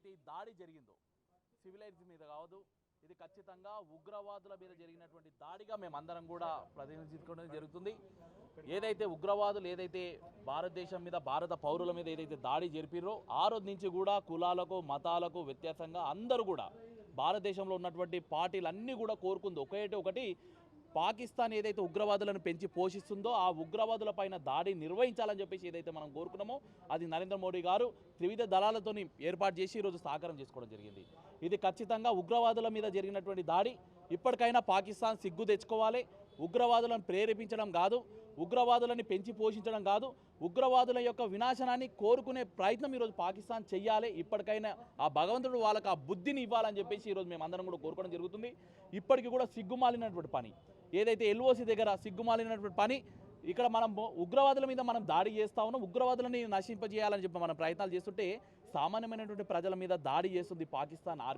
ఏదైతే ఈ దాడి జరిగిందో సివిలైన్స్ మీద కావద్దు, ఇది ఖచ్చితంగా ఉగ్రవాదుల మీద జరిగినటువంటి దాడిగా మేమందరం కూడా ప్రతినిధించుకోవడం జరుగుతుంది. ఏదైతే ఉగ్రవాదులు ఏదైతే భారతదేశం మీద, భారత పౌరుల మీద ఏదైతే దాడి జరిపిరో ఆ రోజు నుంచి కూడా కులాలకు మతాలకు వ్యత్యాసంగా అందరూ కూడా భారతదేశంలో ఉన్నటువంటి పార్టీలన్నీ కూడా కోరుకుంది ఒకటి పాకిస్తాన్ ఏదైతే ఉగ్రవాదులను పెంచి పోషిస్తుందో ఆ ఉగ్రవాదుల పైన దాడి నిర్వహించాలని చెప్పేసి ఏదైతే మనం కోరుకున్నామో అది నరేంద్ర మోడీ గారు త్రివిధ దళాలతోని ఏర్పాటు చేసి ఈరోజు సాకారం చేసుకోవడం జరిగింది. ఇది ఖచ్చితంగా ఉగ్రవాదుల మీద జరిగినటువంటి దాడి. ఇప్పటికైనా పాకిస్తాన్ సిగ్గు తెచ్చుకోవాలి. ఉగ్రవాదులను ప్రేరేపించడం కాదు, ఉగ్రవాదులని పెంచి పోషించడం కాదు, ఉగ్రవాదుల యొక్క వినాశనాన్ని కోరుకునే ప్రయత్నం ఈరోజు పాకిస్తాన్ చెయ్యాలి. ఇప్పటికైనా ఆ భగవంతుడు వాళ్ళకి ఆ బుద్ధిని ఇవ్వాలని చెప్పేసి ఈరోజు మేమందరం కూడా కోరుకోవడం జరుగుతుంది. ఇప్పటికీ కూడా సిగ్గుమాలినటువంటి పని ఏదైతే ఎల్ఓసి దగ్గర సిగ్గుమాలినటువంటి పని, ఇక్కడ మనం ఉగ్రవాదుల మీద మనం దాడి చేస్తా ఉన్నాం, ఉగ్రవాదులని నశింపజేయాలని చెప్పి మనం ప్రయత్నాలు చేస్తుంటే సామాన్యమైనటువంటి ప్రజల మీద దాడి చేస్తుంది పాకిస్తాన్ ఆర్మీ.